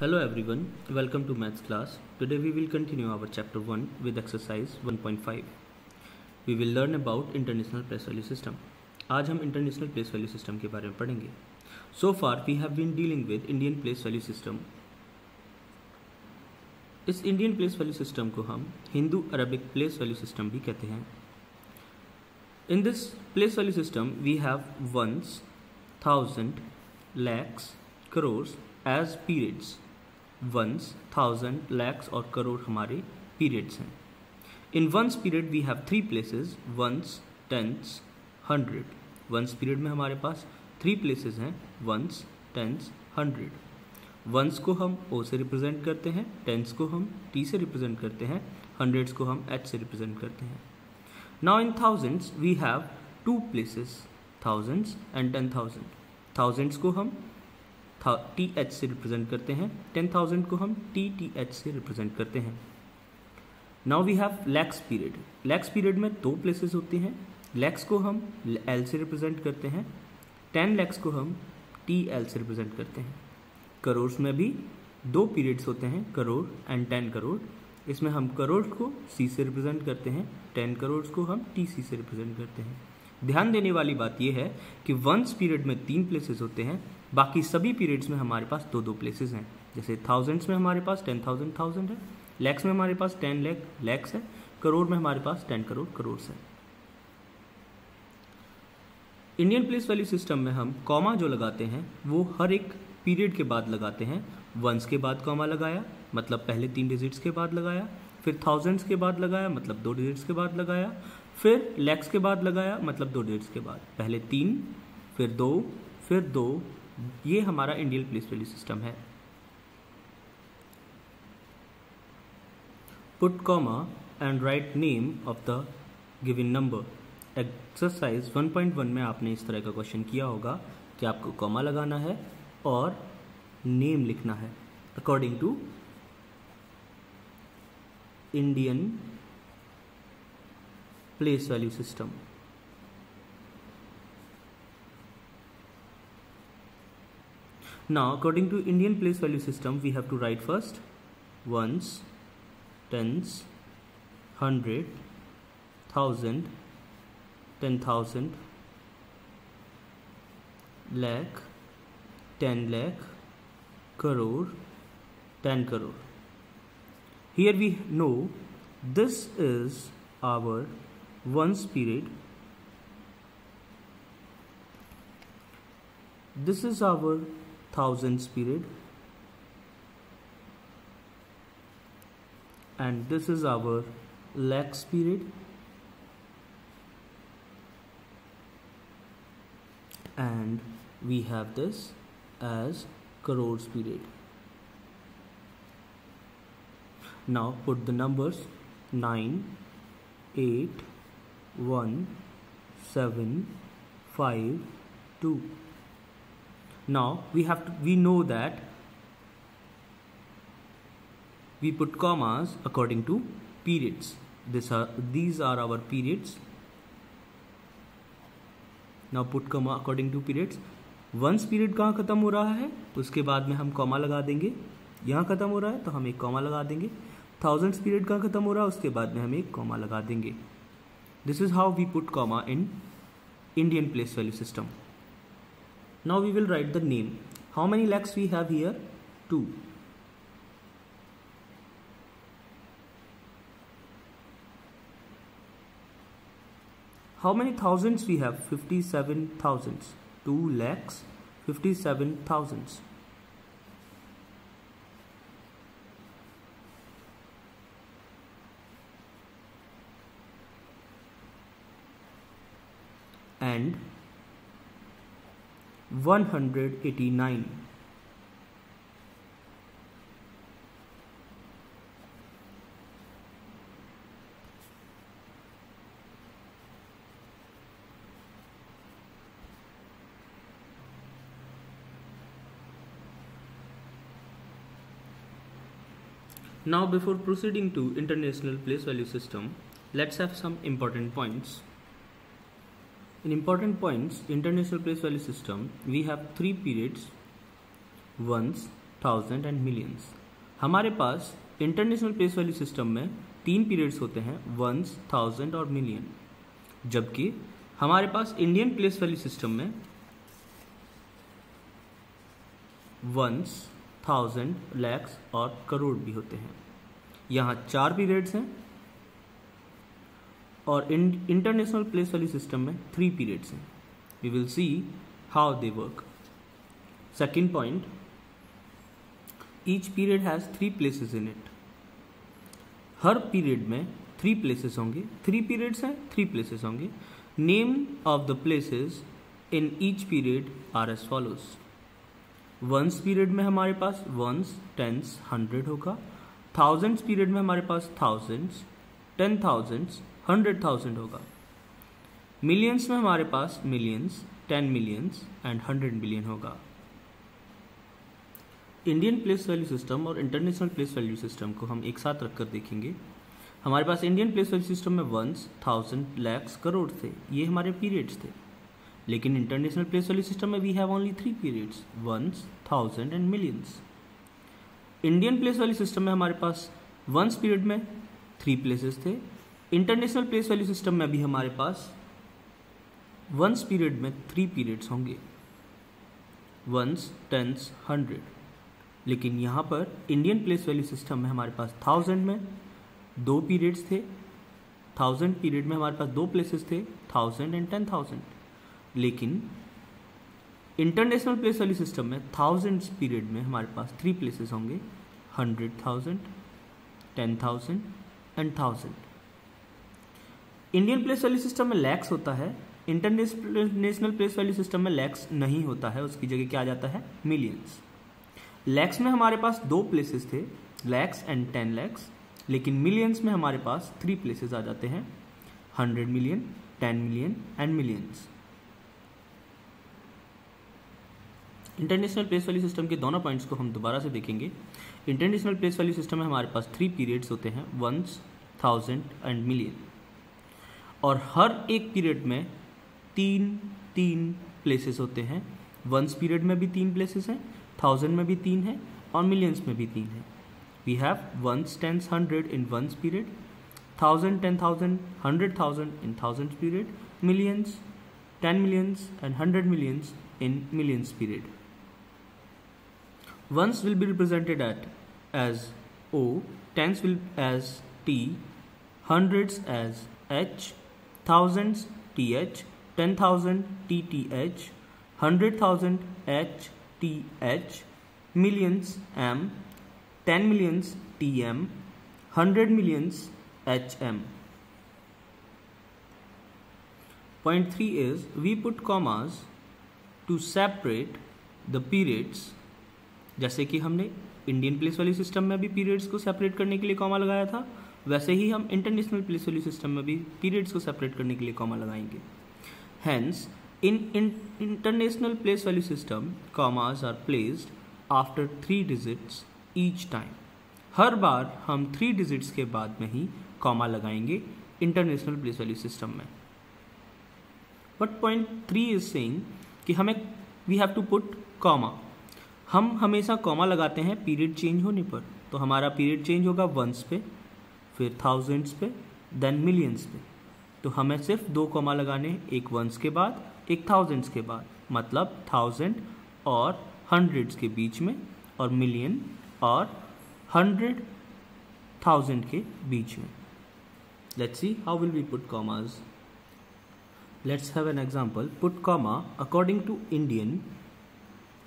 Hello everyone, welcome to maths class. Today we will continue our chapter 1 with exercise 1.5. We will learn about international place value system. आज हम international place value system के बारे में पढ़ेंगे. So far we have been dealing with Indian place value system. इस Indian place value system को हम Hindu Arabic place value system भी कहते हैं. In this place value system we have ones, thousand, lakhs, crores as periods. Ones, thousand, lakhs और करोड़ हमारे periods हैं. In ones period we have three places, ones, tens, hundred. Ones period में हमारे पास three places हैं, वंस, टेंस, हंड्रेड. वंस को हम ओ से रिप्रेजेंट करते हैं, टेंस को हम टी से रिप्रेजेंट करते हैं, हंड्रेड्स को हम एच से रिप्रेजेंट करते हैं. Now in thousands we have two places, thousands and 10,000. Thousands को हम टी एच से रिप्रेजेंट करते हैं, 10,000 को हम टी एच से रिप्रेजेंट करते हैं. Now we have lakhs period. Lakhs period में दो प्लेसेस होती हैं. लैक्स को हम एल से रिप्रेजेंट करते हैं, 10 लैक्स को हम टी एल से रिप्रेजेंट करते हैं. करोड़ में भी दो पीरियड्स होते हैं, करोड़ एंड 10 करोड़. इसमें हम करोड़ को सी से रिप्रेजेंट करते हैं, 10 करोड़ को हम टी सी से रिप्रेजेंट करते हैं. ध्यान देने वाली बात यह है कि वंस पीरियड में तीन प्लेसेस होते हैं, बाकी सभी पीरियड्स में हमारे पास दो दो प्लेसेस हैं. जैसे थाउजेंड्स में हमारे पास 10,000 थाउजेंड है, लैक्स में हमारे पास 10 लैक्स है, करोड़ में हमारे पास 10 करोड़ करोड़ है. इंडियन प्लेस वैल्यू सिस्टम में हम कॉमा जो लगाते हैं वो हर एक पीरियड के बाद लगाते हैं. वंस के बाद कॉमा लगाया मतलब पहले 3 डिजिट्स के बाद लगाया, फिर थाउजेंड्स के बाद लगाया मतलब 2 डिजिट्स के बाद लगाया, फिर लैक्स के बाद लगाया मतलब 2 डिजिट्स के बाद. पहले 3 फिर 2 फिर 2. ये हमारा इंडियन प्लेस वैल्यू सिस्टम है. Put comma and write name of the given number. Exercise 1.1 में आपने इस तरह का क्वेश्चन किया होगा कि आपको कॉमा लगाना है और नेम लिखना है according to Indian place value system. Now, according to Indian place value system, we have to write first ones, tens, 100, 1,000, 10,000, lakh, 10 lakh, crore, 10 crore. Here we know this is our ones period. This is our thousands period, and this is our lakhs period, and we have this as crores period. Now put the numbers 9, 8, 1, 7, 5, 2. Now we know that we put commas according to periods. These are our periods. Now put comma according to periods. Ones period कहाँ खत्म हो रहा है उसके बाद में हम comma लगा देंगे. यहाँ खत्म हो रहा है तो हम एक कॉमा लगा देंगे. थाउजेंड्स पीरियड कहाँ खत्म हो रहा है उसके बाद में हम एक कॉमा लगा देंगे. This is how we put comma in Indian place value system. Now we will write the name. How many lakhs we have here? 2. How many thousands we have? 57 thousands. 2 lakhs, 57 thousands. And 189. Now before proceeding to international place value system, let's have some important points. In important points, international place value system, we have three periods, ones, thousand and millions. हमारे पास international place value system में 3 periods होते हैं, once, thousand और million, जबकि हमारे पास Indian place value system में ones, thousand, lakhs और करोड़ भी होते हैं। यहाँ 4 पीरियड्स हैं और इंटरनेशनल प्लेस वैल्यू सिस्टम में 3 पीरियड्स हैं। We will see how they work. Second point, each period has 3 places in it. हर पीरियड में 3 प्लेसेस होंगे। 3 पीरियड्स हैं, 3 प्लेसेस होंगे। Name of the places in each period are as follows. Ones period में हमारे पास once, tens, 100 होगा। Thousands period में हमारे पास थाउजेंड्स, 10,000s, 100,000 होगा। मिलियंस में हमारे पास मिलियंस, 10 मिलियंस एंड 100 मिलियन होगा। इंडियन प्लेस वैल्यू सिस्टम और इंटरनेशनल प्लेस वैल्यू सिस्टम को हम एक साथ रखकर देखेंगे। हमारे पास इंडियन प्लेस वैल्यू सिस्टम में वंस, थाउजेंड, लैक्स, करोड़ थे, ये हमारे पीरियड्स थे। लेकिन इंटरनेशनल प्लेस वैल्यू सिस्टम में we have only 3 periods, ones, thousand and millions. Indian place value system में हमारे पास वंस पीरियड में 3 प्लेसेस थे। इंटरनेशनल प्लेस वैल्यू सिस्टम में भी हमारे पास वंस पीरियड में 3 पीरियड्स होंगे, वंस, टेंस, 100। लेकिन यहाँ पर इंडियन प्लेस वैल्यू सिस्टम में हमारे पास थाउजेंड में 2 पीरियड्स थे। थाउजेंड पीरियड में हमारे पास 2 प्लेसेस थे, 1000 एंड 10,000। लेकिन इंटरनेशनल प्लेस वैल्यू सिस्टम में थाउजेंड्स पीरियड में हमारे पास 3 प्लेसेस होंगे, 100,000, 10,000 and 1000। Indian place value system में लैक्स होता है। इंटरनेशनल प्लेस वैल्यू सिस्टम में लैक्स नहीं होता है, उसकी जगह क्या आ जाता है, मिलियंस। लैक्स में हमारे पास 2 प्लेसेस थे, लैक्स एंड 10 लैक्स। लेकिन मिलियंस में हमारे पास 3 प्लेसेस आ जाते हैं, 100 million, 10 million and millions. International place value system के दोनों पॉइंट्स को हम दोबारा से देखेंगे। इंटरनेशनल प्लेस वैल्यू सिस्टम में हमारे पास 3 पीरियड्स होते हैं, वंस, थाउजेंड एंड मिलियन। और हर एक पीरियड में 3 प्लेसेस होते हैं। वंस पीरियड में भी 3 प्लेसेस हैं, थाउजेंड में भी 3 है और मिलियंस में भी 3 है। We have ones, tens, 100 in ones period, 1000, 10,000, 100,000 in thousand period, millions, 10 millions and 100 millions in millions period. Ones will be represented as O, tens will as T, hundreds as H, thousands TH, 10,000 TTH, 100,000 HTH, millions M, 10 millions TM, 100 millions HM. Point 3 is we put commas to separate the periods. जैसे कि हमने Indian place value system में भी periods को separate करने के लिए comma लगाया था, वैसे ही हम इंटरनेशनल प्लेस वैल्यू सिस्टम में भी पीरियड्स को सेपरेट करने के लिए कॉमा लगाएंगे। Hence in international place value system commas are placed after 3 digits each time. हर बार हम 3 डिजिट्स के बाद में ही कॉमा लगाएंगे इंटरनेशनल प्लेस वैल्यू सिस्टम में। बट पॉइंट 3 इज सेइंग कि हमें we have to put comma. हम हमेशा कॉमा लगाते हैं पीरियड चेंज होने पर, तो हमारा पीरियड चेंज होगा वंस पे, फिर थाउजेंड्स पे, देन मिलियंस पे। तो हमें सिर्फ 2 कॉमा लगाने हैं, एक वंस के बाद, एक थाउजेंड्स के बाद, मतलब 1000 और हंड्रेड्स के बीच में, और मिलियन और 100,000 के बीच में। Let's see how will we put commas. Let's have an example. Put comma according to Indian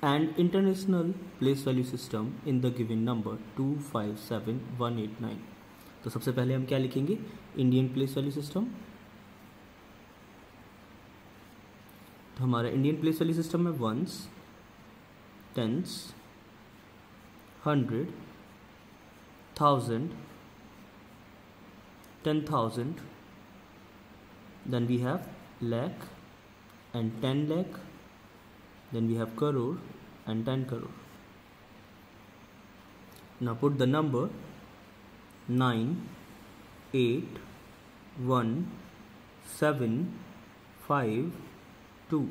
and international place value system in the given number 257189। तो सबसे पहले हम क्या लिखेंगे, इंडियन प्लेस वैल्यू सिस्टम। तो हमारा इंडियन प्लेस वैल्यू सिस्टम में once, tens, 100, 1000, 10,000, then we have lakh and 10 lakh, then we have crore and 10 crore. Now put the number 9, 8, 1, 7, 5, 2.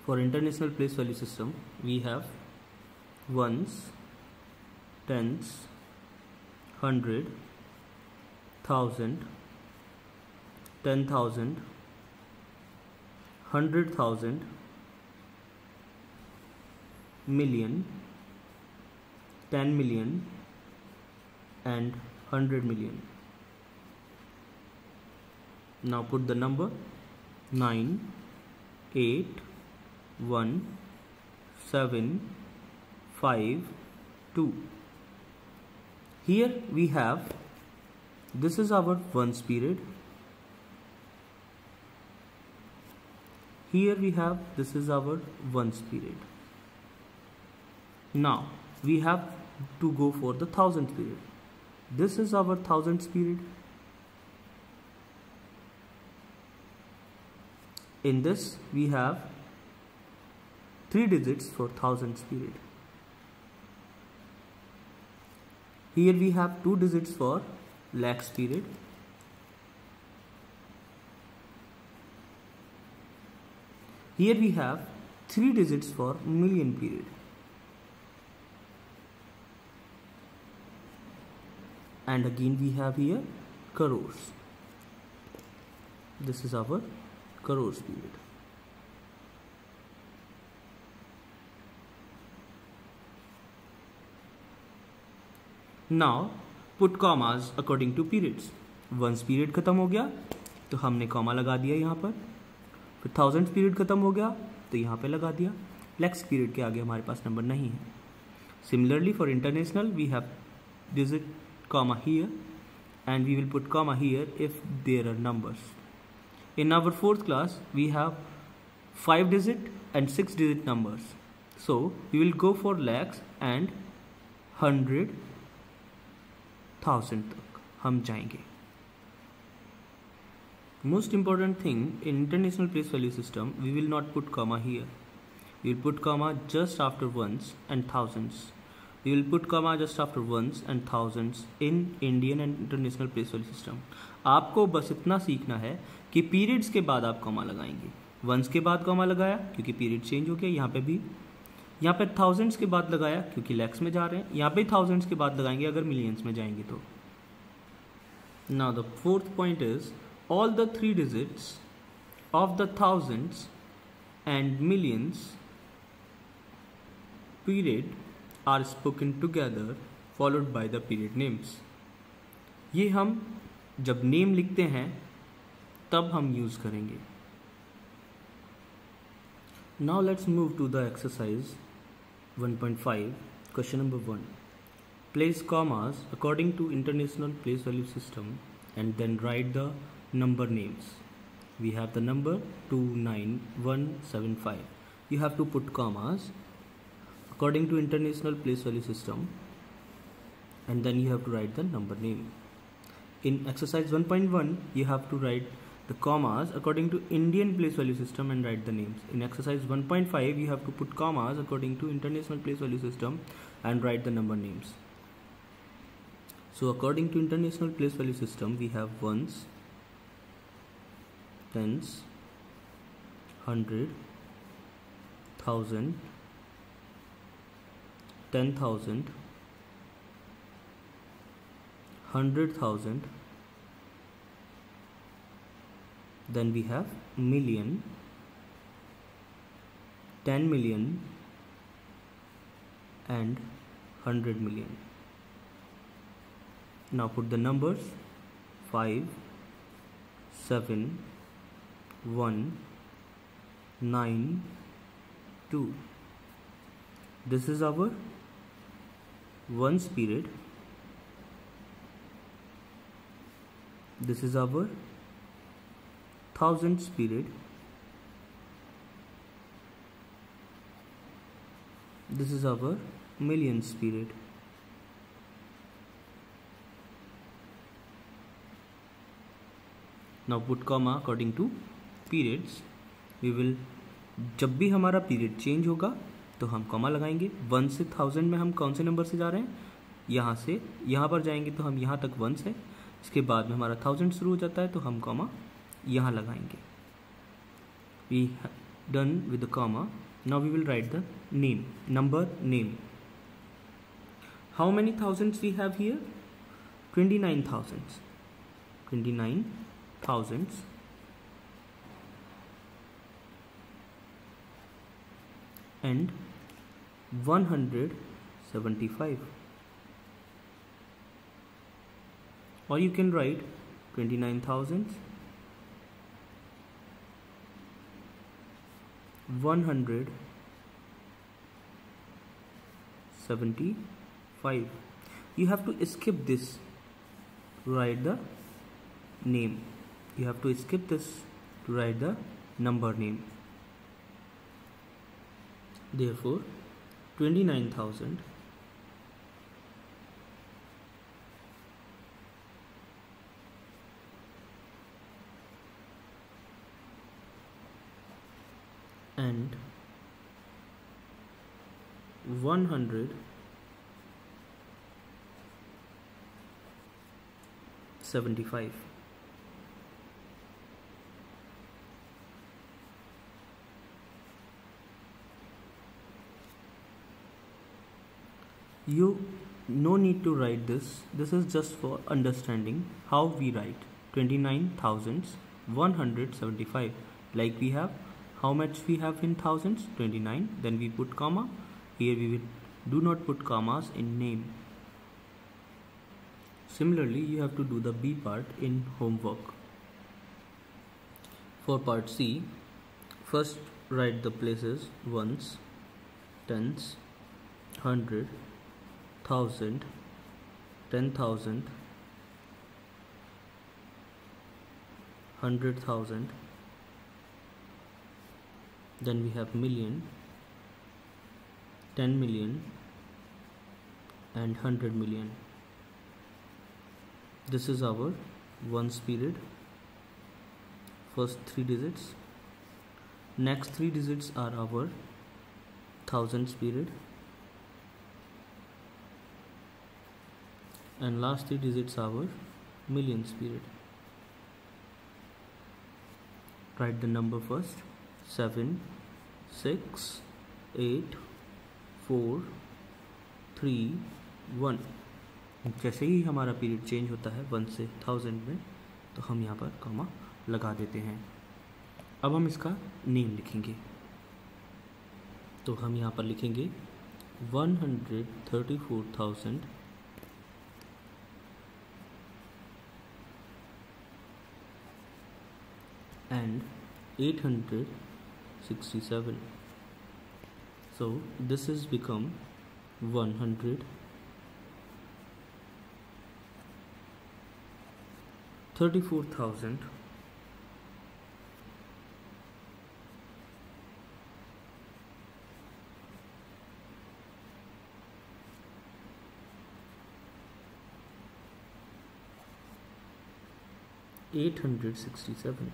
For international place value system, we have ones, tens, 100, 1000, 10,000, 100,000, million, 10 million, and 100 million. Now put the number 9, 8, 1, 7, 5, 2. Here we have, this is our ones period. Here we have, this is our ones period. Now we have to go for the thousands period. This is our thousands period. In this we have 3 digits for thousands period. Here we have 2 digits for lakhs period. Here we have 3 digits for million period. And again we have here crores. This is our crores period. Now put commas according to periods. Ones period खत्म हो गया तो हमने comma लगा दिया यहाँ पर. फिर थाउजेंड्स पीरियड खत्म हो गया तो यहाँ पे लगा दिया. लैक्स पीरियड के आगे हमारे पास नंबर नहीं है. Similarly for international we have digit comma here and we will put comma here if there are numbers. In our 4th class we have 5 digit and 6 digit numbers, so we will go for lakhs and 100,000 तक हम जाएंगे. Most important thing in international place value system, we will not put comma here. We will put comma just after ones and thousands. We will put comma just after ones and thousands in Indian and international place value system. आपको बस इतना सीखना है कि periods के बाद आप comma लगाएंगे. वंस के बाद कॉमा लगाया क्योंकि पीरियड चेंज हो गया. यहाँ पे भी, यहाँ पे थाउजेंड्स के बाद लगाया क्योंकि लैक्स में जा रहे हैं. यहाँ पे थाउजेंड्स के बाद लगाएंगे अगर मिलियंस में जाएंगे तो. Now the 4th point is all the 3 digits of the thousands and millions period are spoken together followed by the period names. ये हम जब नेम लिखते हैं तब हम यूज करेंगे. Now let's move to the exercise 1.5. Question number 1. Place commas according to international place value system and then write the number names. We have the number 29175. You have to put commas according to international place value system and then you have to write the number name. In exercise 1.1 you have to write the commas according to Indian place value system and write the names. In exercise 1.5 you have to put commas according to international place value system and write the number names. So according to international place value system we have ones, tens, 100, 1000, 10,000, 100,000, then we have million, 10 million and 100 million. Now put the numbers 5, 7, 1, 9, 2. This is our ones period. This is our thousands period. This is our millions period. Now put comma according to periods. We will, जब भी हमारा period change होगा तो हम comma लगाएंगे. 1 से 1000 में हम कौन से नंबर से जा रहे हैं, यहाँ से यहाँ पर जाएंगे तो हम यहाँ तक वंस है, इसके बाद में हमारा 1000 शुरू हो जाता है तो हम कॉमा यहाँ लगाएंगे. done with the comma. Now we will write the name, number name. How many thousands we have here? 29 thousands. 29 thousands. And 175. Or you can write 29 thousands 175. You have to skip this, write the name. You have to skip this to write the number name. Therefore 29,000 and 175. You no need to write this. This is just for understanding how we write 29,175. Like we have, how much we have in thousands? 29. Then we put comma. Here we will do not put commas in name. Similarly, you have to do the B part in homework. For part C, first write the places ones, tens, 100, 1000, 10,000, 100,000. Then we have million, 10 million and 100 million. This is our ones period, first 3 digits. Next 3 digits are our thousands period, and last 3 digits are our millions period. Write the number first. 7, 6, 8, 4, 3, 1. जैसे ही हमारा period change होता है 1 से 1000 में, तो हम यहाँ पर कॉमा लगा देते हैं. अब हम इसका नेम लिखेंगे. तो हम यहाँ पर लिखेंगे 134,000 and 867. So this is become 134,000 867.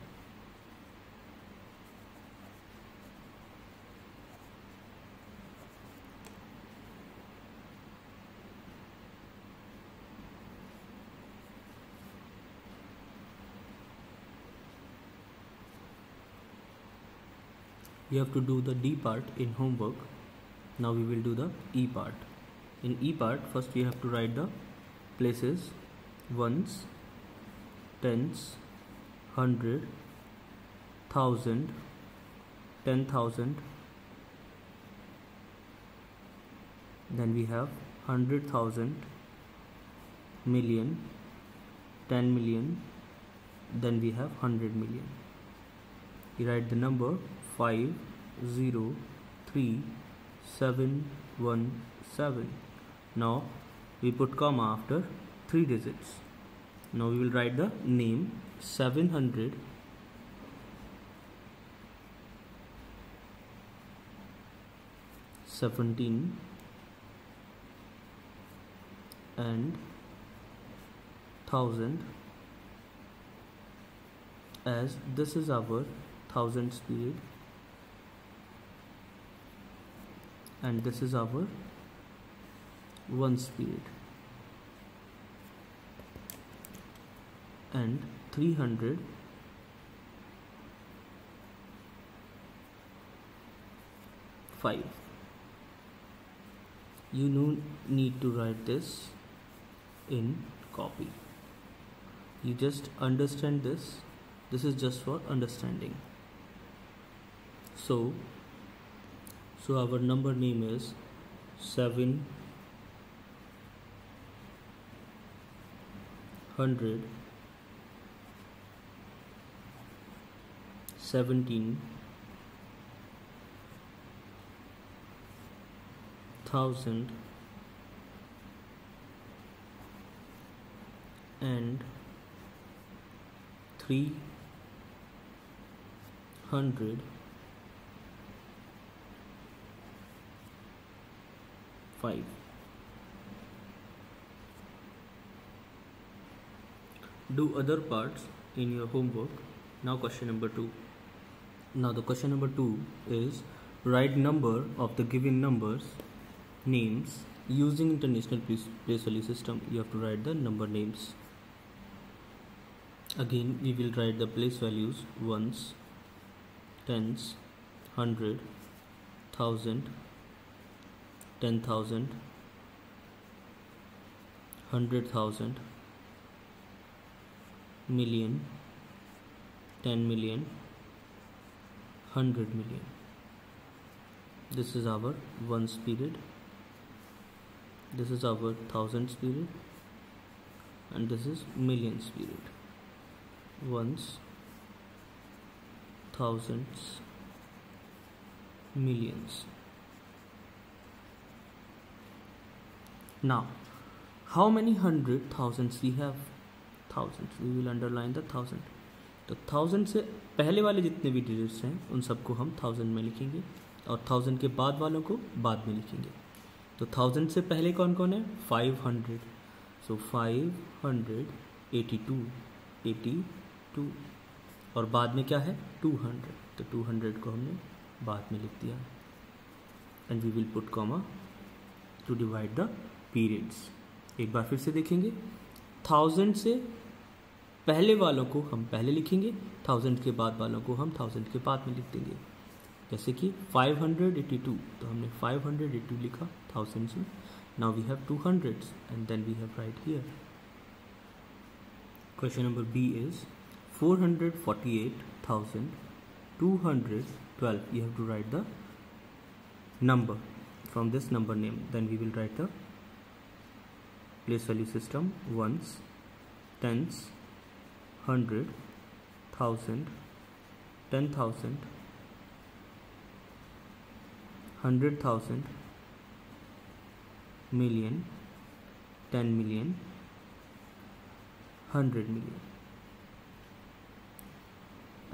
You have to do the D part in homework. Now we will do the E part. In E part, first we have to write the places ones, tens, 100, 1000, 10,000. Then we have 100,000, million, 10 million. Then we have 100 million. You write the number 503,717. Now we put comma after 3 digits. Now we will write the name 717 and 1000, as this is our thousands period and this is our ones period, and 300 5. You no need to write this in copy. You just understand this. This is just for understanding. So our number name is 700 17 thousand and 305. Do other parts in your homework. Now question number 2. Now the question number 2 is write number of the given numbers names using international place value system. You have to write the number names. Again we will write the place values: ones, tens, 100, 1000, 10,000, 100,000, million, 10 million, 100 million. This is our ones period, this is our thousands period, and this is millions period. Ones, thousands, millions. Now how many hundred thousands we have? Thousands. We will underline the thousand. तो thousand से पहले वाले जितने भी digits हैं उन सबको हम थाउजेंड में लिखेंगे और थाउजेंड के बाद वालों को बाद में लिखेंगे. तो थाउजेंड से पहले कौन कौन है? 500. सो 582 और बाद में क्या है? 200. तो 200 को हमने बाद में लिख दिया. And we will put comma to divide the periods. एक बार फिर से देखेंगे. थाउजेंड से पहले वालों को हम पहले लिखेंगे, थाउजेंड के बाद वालों को हम थाउजेंड के बाद में लिख देंगे. जैसे कि 582, तो हमने 582 लिखा थाउजेंड में. Now we have 200s and then we have right here. Question number B is 448,212. You have to write the number from this number name. Then we will write the place value system: ones, tens, 100, 1000, 10,000, 100,000, million, 10 million, 100 million.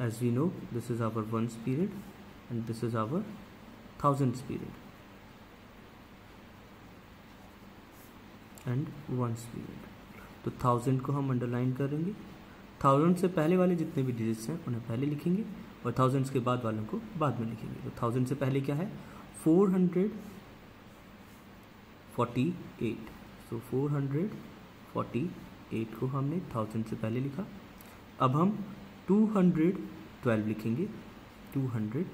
As we know, this is our ones period and this is our thousands period and ones period. तो thousand को हम underline करेंगे. Thousand से पहले वाले जितने भी digits हैं उन्हें पहले लिखेंगे और थाउजेंड्स के बाद वालों को बाद में लिखेंगे. तो थाउजेंड से पहले क्या है? 448. सो 448 को हमने थाउजेंड से पहले लिखा. अब हम 212 लिखेंगे. 212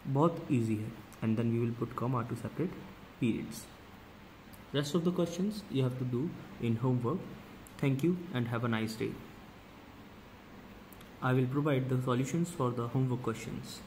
बहुत ईजी है. And then we will put comma to separate periods. Rest of the questions you have to do in homework. Thank you and have a nice day. I will provide the solutions for the homework questions.